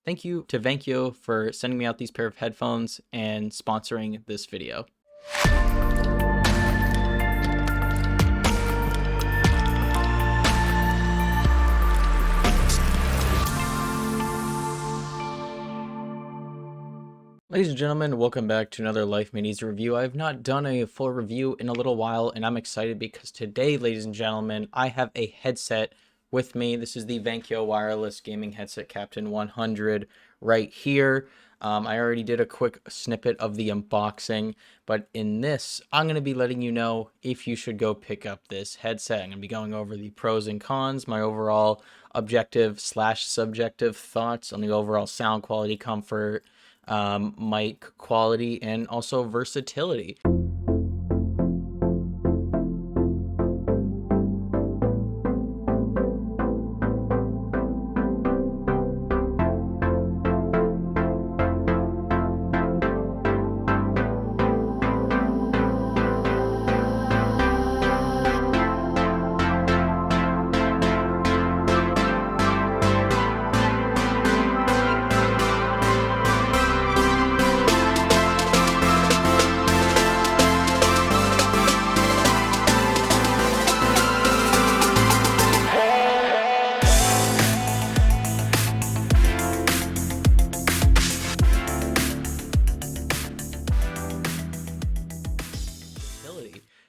Thank you to Vankyo for sending me out these pair of headphones and sponsoring this video. Ladies and gentlemen, welcome back to another Life Made Easy review. I've not done a full review in a little while, and I'm excited because today, ladies and gentlemen, I have a headset with me. This is the Vankyo wireless gaming headset Captain 100 right here. I already did a quick snippet of the unboxing, but in this, I'm going to be letting you know if you should go pick up this headset. I'm going to be going over the pros and cons, my overall objective/subjective thoughts on the overall sound quality, comfort, mic quality, and also versatility.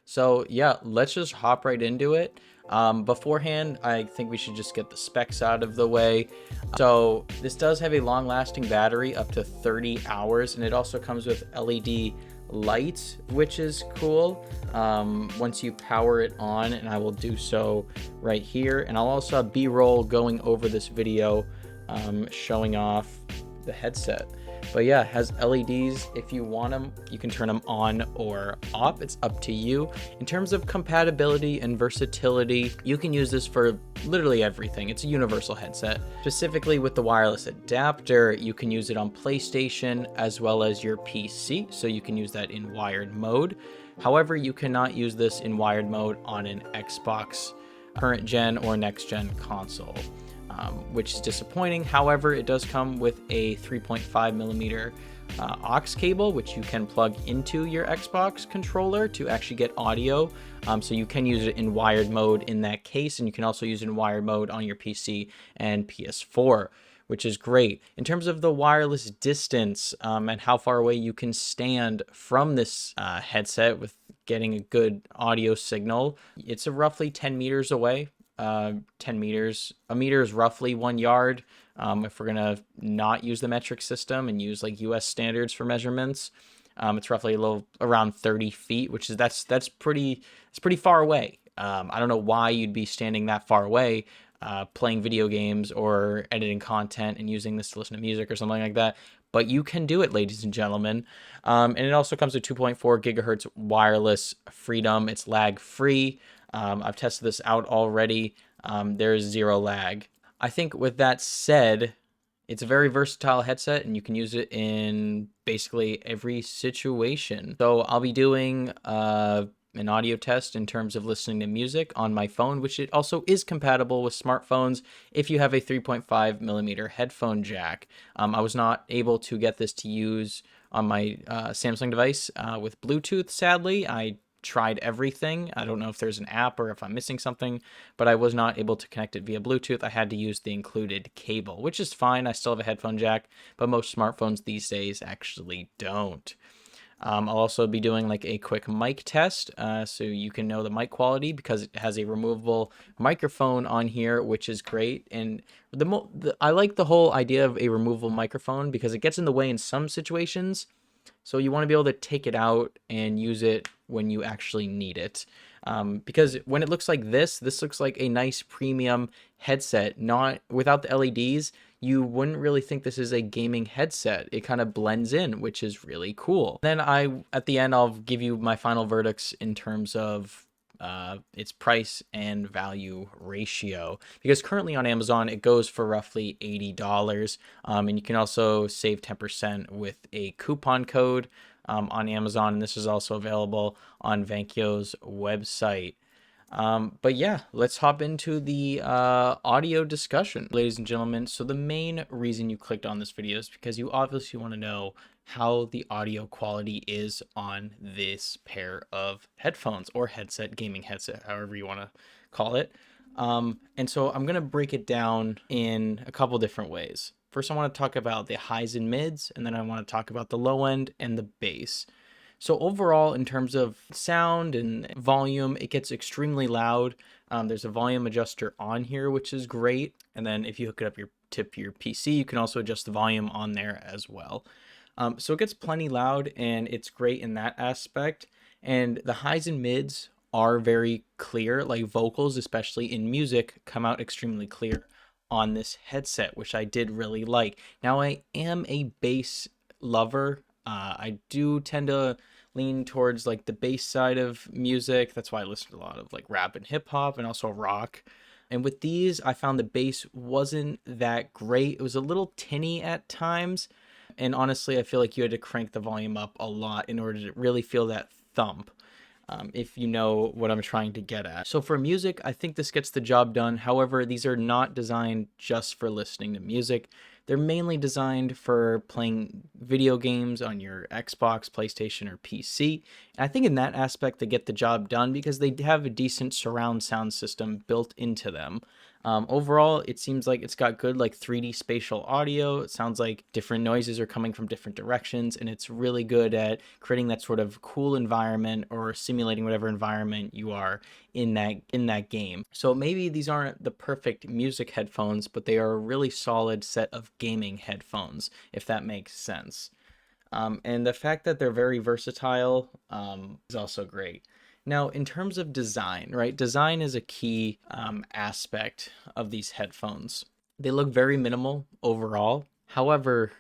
So yeah, let's just hop right into it. Beforehand, I think we should just get the specs out of the way. So this does have a long-lasting battery, up to 30 hours, and it also comes with LED lights, which is cool. Once you power it on, and I will do so right here, and I'll also have B-roll going over this video, showing off the headset. But yeah, it has LEDs. If you want them, you can turn them on or off. It's up to you. In terms of compatibility and versatility, you can use this for literally everything. It's a universal headset. Specifically with the wireless adapter, you can use it on PlayStation as well as your PC, so you can use that in wired mode. However, you cannot use this in wired mode on an Xbox current gen or next gen console. Which is disappointing. However, it does come with a 3.5 millimeter aux cable, which you can plug into your Xbox controller to actually get audio. So you can use it in wired mode in that case, and you can also use it in wired mode on your PC and PS4, which is great. In terms of the wireless distance and how far away you can stand from this headset with getting a good audio signal, it's roughly 10 meters away. 10 meters. A meter is roughly 1 yard. If we're gonna not use the metric system and use like US standards for measurements, it's roughly a little around 30 feet, which is that's pretty far away. I don't know why you'd be standing that far away, playing video games or editing content and using this to listen to music or something like that. But you can do it, ladies and gentlemen. And it also comes with 2.4 gigahertz wireless freedom. It's lag free. I've tested this out already. There's zero lag. I think with that said, it's a very versatile headset and you can use it in basically every situation. So I'll be doing an audio test in terms of listening to music on my phone, which it also is compatible with smartphones if you have a 3.5 millimeter headphone jack. I was not able to get this to use on my Samsung device with Bluetooth, sadly. I tried everything. I don't know if there's an app or if I'm missing something, but I was not able to connect it via Bluetooth. I had to use the included cable, which is fine. I still have a headphone jack, but most smartphones these days actually don't. I'll also be doing like a quick mic test so you can know the mic quality, because it has a removable microphone on here, which is great. And I like the whole idea of a removable microphone because it gets in the way in some situations. So you want to be able to take it out and use it when you actually need it. Because when it looks like this looks like a nice premium headset, not without the LEDs. You wouldn't really think this is a gaming headset. It kind of blends in, which is really cool. Then at the end, I'll give you my final verdicts in terms of its price and value ratio, because currently on Amazon it goes for roughly $80, and you can also save 10% with a coupon code on Amazon, and this is also available on Vankyo's website. But yeah, let's hop into the audio discussion, ladies and gentlemen. So the main reason you clicked on this video is because you obviously want to know how the audio quality is on this pair of headphones or headset, gaming headset, however you want to call it. And so I'm going to break it down in a couple different ways. First, I want to talk about the highs and mids, and then I want to talk about the low end and the bass. So overall, in terms of sound and volume, it gets extremely loud. There's a volume adjuster on here, which is great. And then if you hook it up to your PC, you can also adjust the volume on there as well. So it gets plenty loud and it's great in that aspect. And the highs and mids are very clear, like vocals, especially in music, come out extremely clear on this headset, which I did really like. Now, I am a bass lover. I do tend to lean towards like the bass side of music. That's why I listen to a lot of like rap and hip hop and also rock. And with these, I found the bass wasn't that great. It was a little tinny at times. And honestly, I feel like you had to crank the volume up a lot in order to really feel that thump. If you know what I'm trying to get at. So for music, I think this gets the job done. However, these are not designed just for listening to music. They're mainly designed for playing video games on your Xbox, PlayStation, or PC. And I think in that aspect, they get the job done because they have a decent surround sound system built into them. Overall, it seems like it's got good like 3D spatial audio. It sounds like different noises are coming from different directions, and it's really good at creating that sort of cool environment or simulating whatever environment you are in that game. So maybe these aren't the perfect music headphones, but they are a really solid set of gaming headphones, if that makes sense. And the fact that they're very versatile is also great. Now, in terms of design, right? Design is a key aspect of these headphones. They look very minimal overall. However,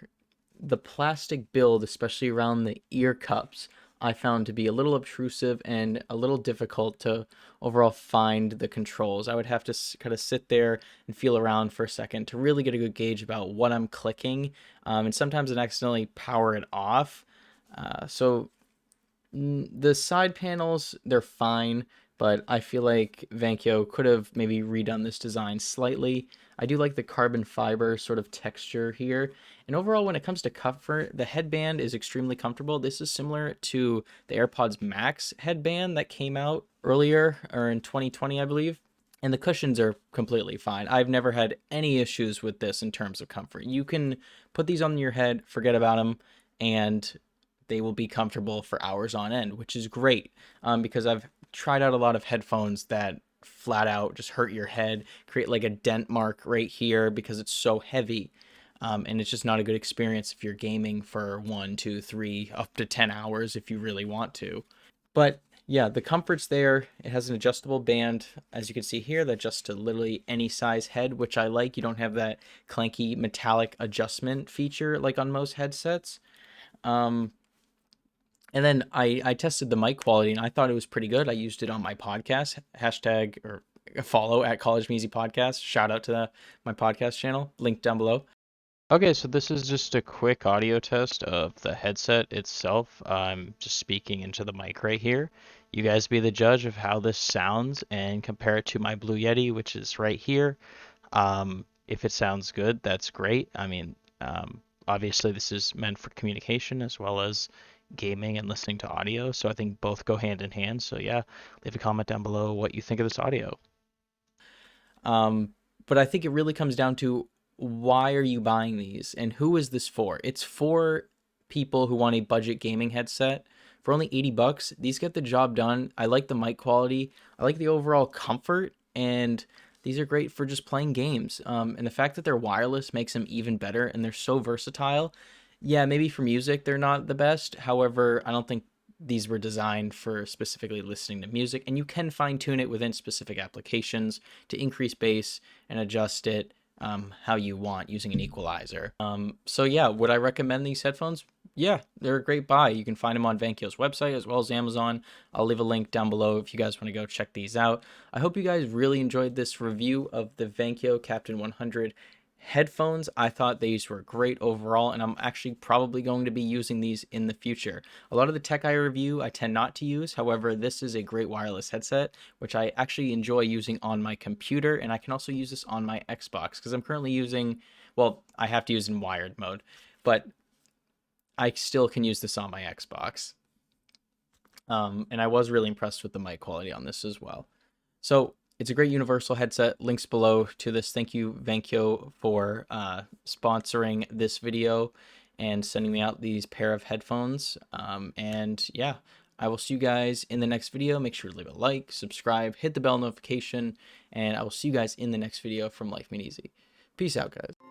the plastic build, especially around the ear cups, I found to be a little obtrusive and a little difficult to overall find the controls. I would have to kind of sit there and feel around for a second to really get a good gauge about what I'm clicking. And sometimes I'd accidentally power it off. So the side panels, they're fine, but I feel like Vankyo could have maybe redone this design slightly. I do like the carbon fiber sort of texture here. And overall, when it comes to comfort, the headband is extremely comfortable. This is similar to the AirPods Max headband that came out earlier, or in 2020, I believe. And the cushions are completely fine. I've never had any issues with this in terms of comfort. You can put these on your head, forget about them, and they will be comfortable for hours on end, which is great because I've tried out a lot of headphones that flat out just hurt your head, create like a dent mark right here because it's so heavy. And it's just not a good experience if you're gaming for 1, 2, 3, up to 10 hours if you really want to. But yeah, the comfort's there. It has an adjustable band, as you can see here, that adjusts to literally any size head, which I like. You don't have that clanky metallic adjustment feature like on most headsets. And then I tested the mic quality and I thought it was pretty good. I used it on my podcast, hashtag or follow at College Measy Podcast. Shout out to my podcast channel, link down below. Okay, so this is just a quick audio test of the headset itself. I'm just speaking into the mic right here. You guys be the judge of how this sounds and compare it to my Blue Yeti, which is right here. If it sounds good, that's great. I mean, obviously this is meant for communication as well as gaming and listening to audio, so I think both go hand in hand. So yeah, leave a comment down below what you think of this audio. But I think it really comes down to why are you buying these and who is this for? It's for people who want a budget gaming headset. For only 80 bucks, these get the job done. I like the mic quality. I like the overall comfort, and these are great for just playing games. And the fact that they're wireless makes them even better, and they're so versatile. Yeah, maybe for music, they're not the best. However, I don't think these were designed for specifically listening to music, and you can fine tune it within specific applications to increase bass and adjust it how you want using an equalizer. So yeah, would I recommend these headphones? Yeah, they're a great buy. You can find them on Vankyo's website as well as Amazon. I'll leave a link down below if you guys want to go check these out. I hope you guys really enjoyed this review of the Vankyo Captain 100 Headphones, I thought these were great overall, and I'm actually probably going to be using these in the future. A lot of the tech I review, I tend not to use. However, this is a great wireless headset, which I actually enjoy using on my computer, and I can also use this on my Xbox because I'm currently using, well, I have to use in wired mode, but I still can use this on my Xbox. And I was really impressed with the mic quality on this as well. So it's a great universal headset. Links below to this. Thank you, Vankyo, for sponsoring this video and sending me out these pair of headphones. And yeah, I will see you guys in the next video. Make sure to leave a like, subscribe, hit the bell notification, and I will see you guys in the next video from Life Made Easy. Peace out, guys.